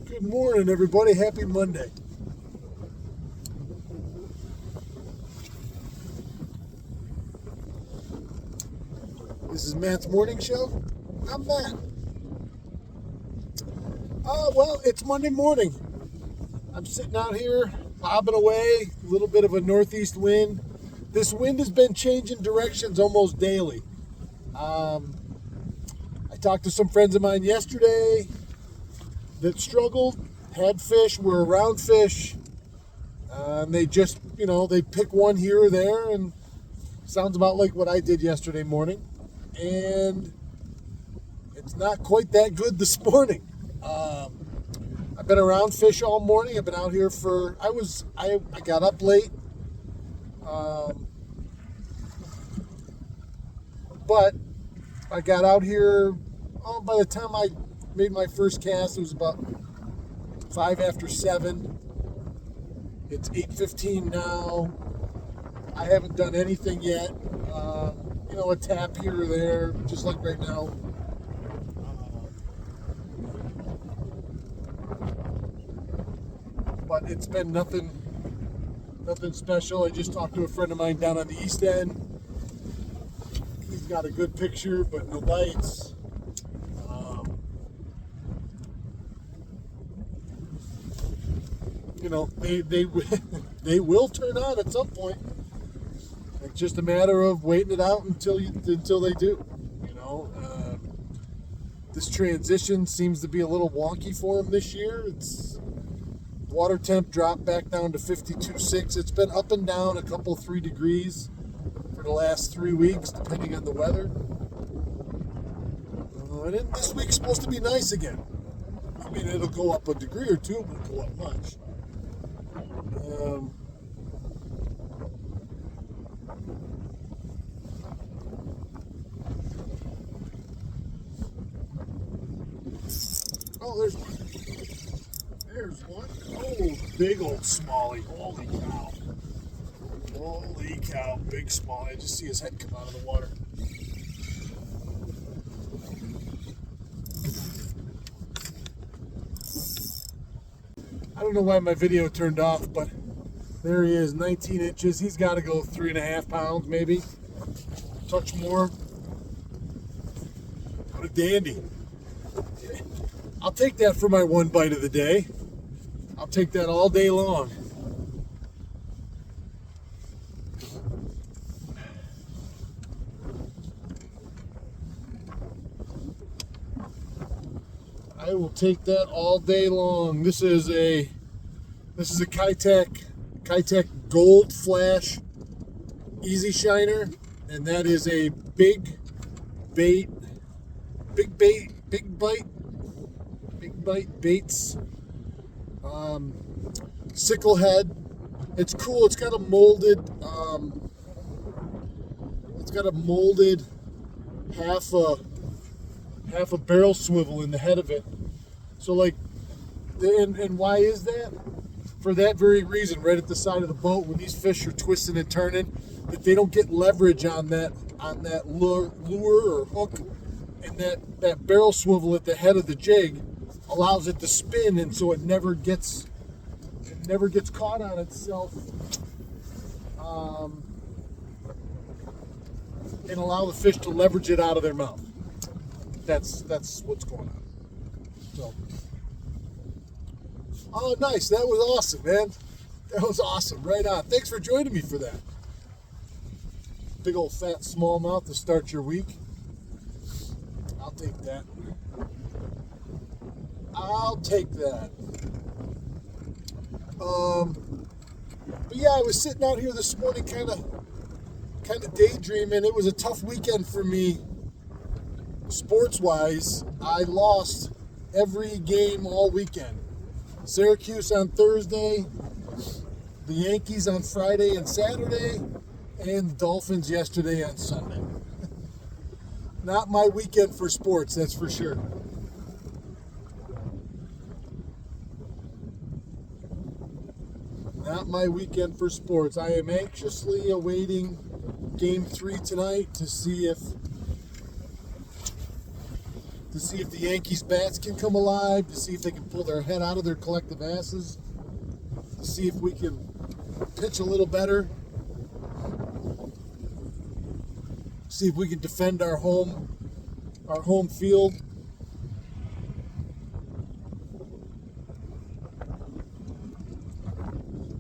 Good morning, everybody. Happy Monday. This is Matt's morning show. I'm Matt. Well, it's Monday morning. I'm sitting out here, bobbing away, a little bit of a northeast wind. This wind has been changing directions almost daily. I talked to some friends of mine yesterday that struggled, had fish, were around fish. They just, they pick one here or there, and sounds about like what I did yesterday morning. And it's not quite that good this morning. I've been around fish all morning. I've been out here I got up late. But I got out here, by the time I made my first cast, it was about 5 after 7. It's 8:15 now. I haven't done anything yet. A tap here or there, just like right now. But it's been nothing special. I just talked to a friend of mine down on the east end. He's got a good picture, but no bites. They will turn on at some point. It's just a matter of waiting it out until they do. This transition seems to be a little wonky for them this year. It's water temp dropped back down to 52.6. It's been up and down a couple 3 degrees for the last 3 weeks, depending on the weather. And then this week's supposed to be nice again. I mean, it'll go up a degree or two, but it'll go up much. Oh, there's one. Oh, big old smallie. Holy cow. Holy cow, big smallie. I just see his head come out of the water. I don't know why my video turned off, but there he is, 19 inches. He's got to go 3.5 pounds, maybe. Touch more. What a dandy. I'll take that for my one bite of the day. I'll take that all day long. I will take that all day long. This is a Kitech Gold Flash Easy Shiner, and that is a big bite baits, sickle head. It's cool. It's got a molded half a barrel swivel in the head of it. So and why is that? For that very reason, right at the side of the boat, when these fish are twisting and turning, that they don't get leverage on that lure or hook, and that barrel swivel at the head of the jig allows it to spin, and so it never gets caught on itself, and allow the fish to leverage it out of their mouth. That's what's going on. So, oh, nice. That was awesome, man. That was awesome. Right on. Thanks for joining me for that. Big old fat smallmouth to start your week. I'll take that. But yeah, I was sitting out here this morning kind of daydreaming. It was a tough weekend for me sports-wise. I lost every game all weekend. Syracuse on Thursday, the Yankees on Friday and Saturday, and the Dolphins yesterday on Sunday. Not my weekend for sports, that's for sure. Not my weekend for sports. I am anxiously awaiting Game 3 tonight to see if to see if the Yankees bats can come alive, to see if they can pull their head out of their collective asses, to see if we can pitch a little better, see if we can defend our home field.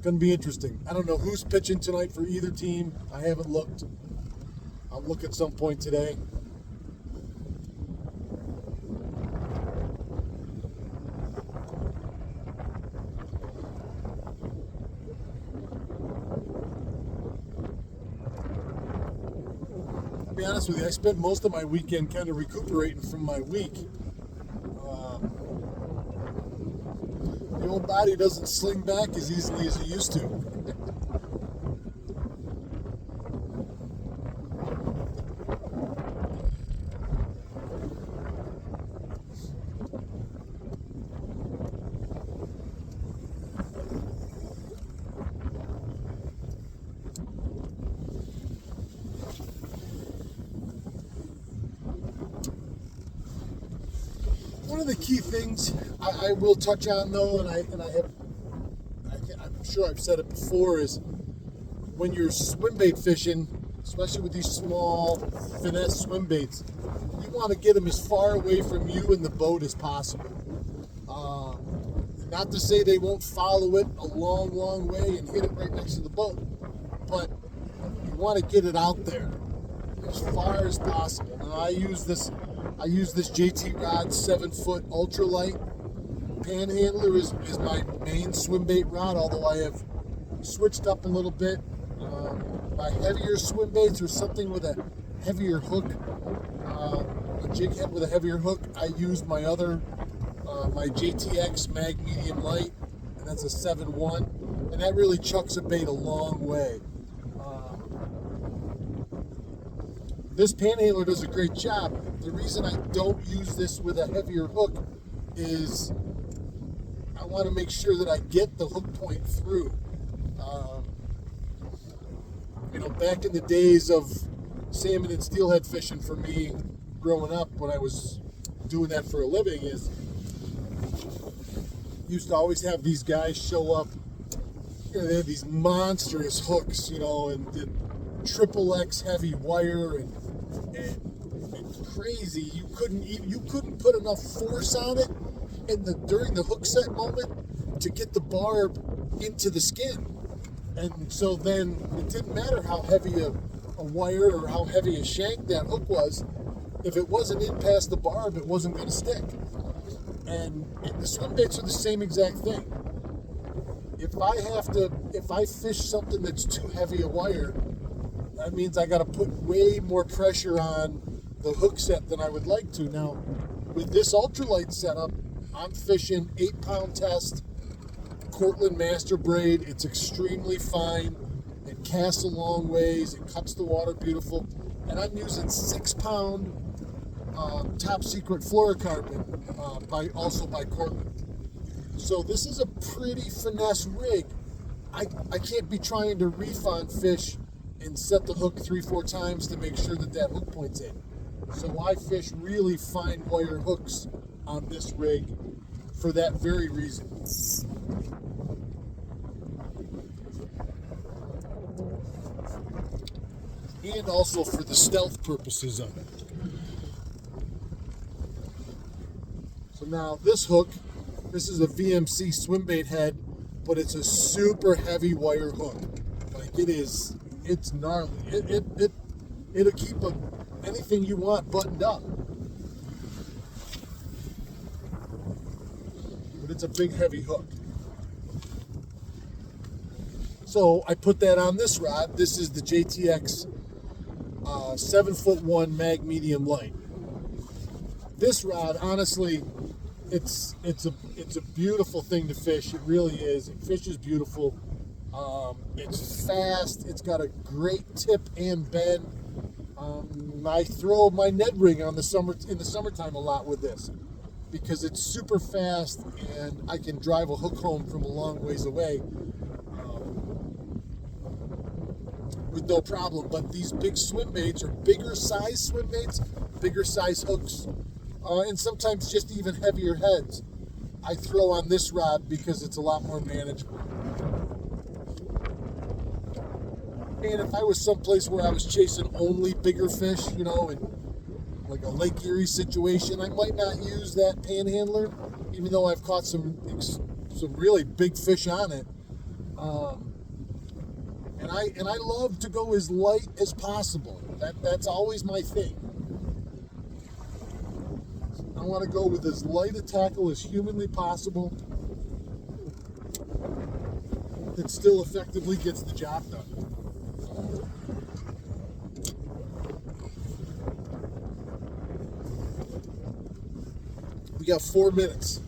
Gonna be interesting. I don't know who's pitching tonight for either team. I haven't looked. I'll look at some point today. I'll be honest with you, I spent most of my weekend kind of recuperating from my week. The old body doesn't sling back as easily as it used to. One of the key things I will touch on, though, I'm sure I've said it before, is when you're swim bait fishing, especially with these small finesse swim baits, you want to get them as far away from you and the boat as possible. Not to say they won't follow it a long, long way and hit it right next to the boat, but you want to get it out there as far as possible. Now, I use this JT Rod 7-foot ultralight. Panhandler is my main swim bait rod, although I have switched up a little bit. My heavier swim baits are something with a heavier hook, a jig head with a heavier hook. I use my JTX Mag Medium Light, and that's a 7-1, and that really chucks a bait a long way. This Panhandler does a great job. The reason I don't use this with a heavier hook is I want to make sure that I get the hook point through. Back in the days of salmon and steelhead fishing for me growing up, when I was doing that for a living, is used to always have these guys show up. They have these monstrous hooks, and triple X heavy wire and crazy. You couldn't put enough force on it during the hook set moment to get the barb into the skin. And so then it didn't matter how heavy a wire or how heavy a shank that hook was. If it wasn't in past the barb, it wasn't going to stick. And the swim baits are the same exact thing. If I fish something that's too heavy a wire, that means I got to put way more pressure on the hook set than I would like to. Now, with this ultralight setup, I'm fishing 8-pound test Cortland Master Braid. It's extremely fine. It casts a long ways. It cuts the water beautiful. And I'm using 6-pound Top Secret fluorocarbon, also by Cortland. So this is a pretty finesse rig. I can't be trying to reef on fish and set the hook 3-4 times to make sure that hook point's in. So I fish really fine wire hooks on this rig for that very reason. And also for the stealth purposes of it. So now this hook, this is a VMC swim bait head, but it's a super heavy wire hook. Like it's gnarly. It'll keep anything you want buttoned up. But it's a big heavy hook. So I put that on this rod. This is the JTX 7-foot-1 Mag Medium Light. This rod, honestly, it's a beautiful thing to fish. It really is. It fishes beautiful. It's fast. It's got a great tip and bend. I throw my Ned rig in the summertime a lot with this because it's super fast and I can drive a hook home from a long ways away with no problem. But these big swim baits are bigger size swim baits, bigger size hooks. and sometimes just even heavier heads, I throw on this rod because it's a lot more manageable. And if I was someplace where I was chasing only bigger fish, in like a Lake Erie situation, I might not use that panhandler, even though I've caught some really big fish on it. And I love to go as light as possible. That's always my thing. I want to go with as light a tackle as humanly possible that still effectively gets the job done. We got 4 minutes.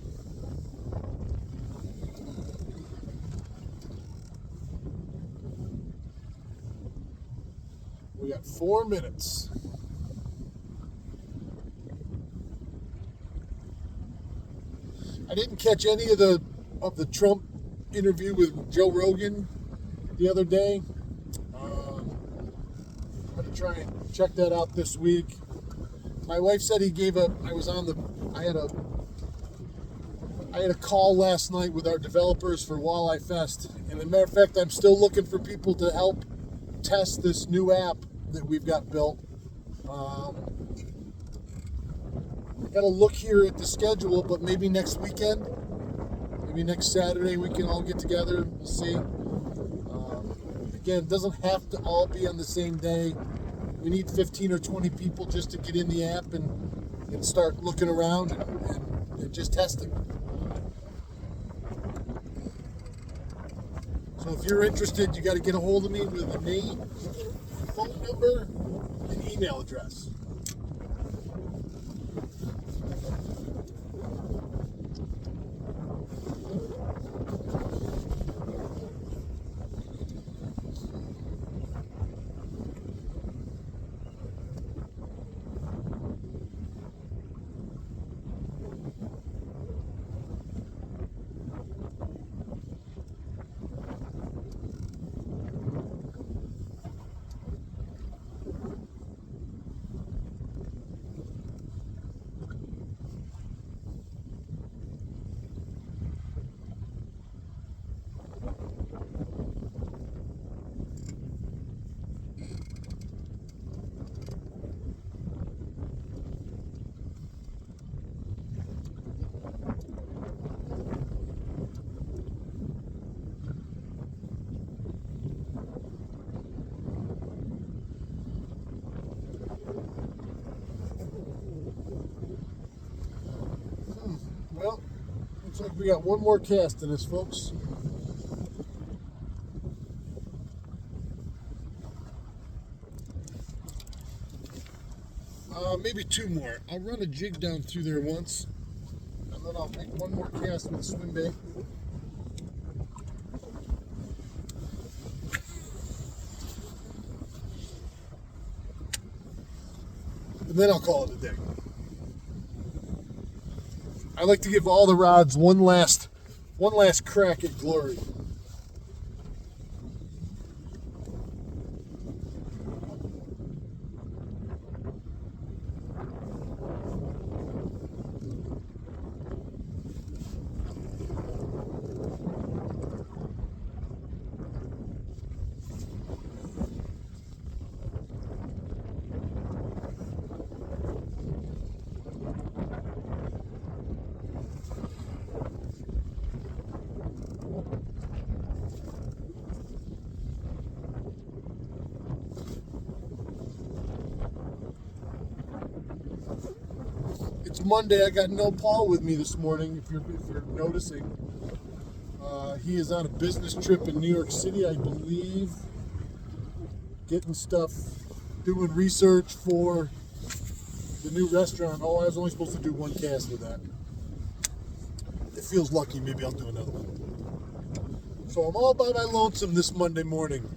We got 4 minutes. I didn't catch any of the Trump interview with Joe Rogan the other day. I'm gonna try and check that out this week. My wife said he gave a. I had a call last night with our developers for Walleye Fest, and as a matter of fact, I'm still looking for people to help test this new app that we've got built. I got to look here at the schedule, but maybe next weekend, maybe next Saturday, we can all get together. We'll see. Again, it doesn't have to all be on the same day. We need 15 or 20 people just to get in the app and start looking around and just testing. So if you're interested, you got to get a hold of me with a name, phone number, and email address. Well, looks like we got one more cast in this, folks. Maybe two more. I'll run a jig down through there once, and then I'll make one more cast with a swim bait. And then I'll call it a day. I like to give all the rods one last crack at glory. It's Monday. I got no Paul with me this morning, if you're noticing. He is on a business trip in New York City, I believe, getting stuff, doing research for the new restaurant. Oh, I was only supposed to do one cast with that. It feels lucky. Maybe I'll do another one. So I'm all by my lonesome this Monday morning.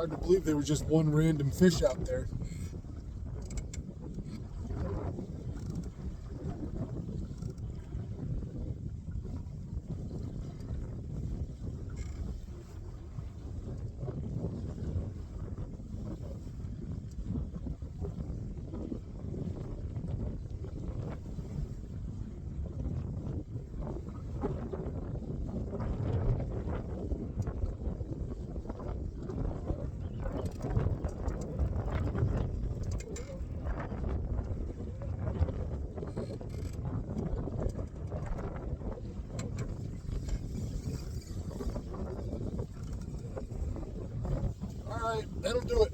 Hard to believe there was just one random fish out there. Alright, that'll do it.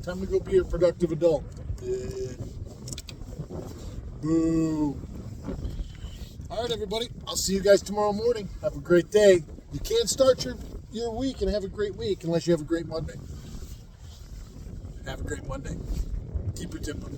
Time to go be a productive adult. Boo. Alright, everybody. I'll see you guys tomorrow morning. Have a great day. You can't start your week and have a great week unless you have a great Monday. Have a great Monday. Keep your tip up.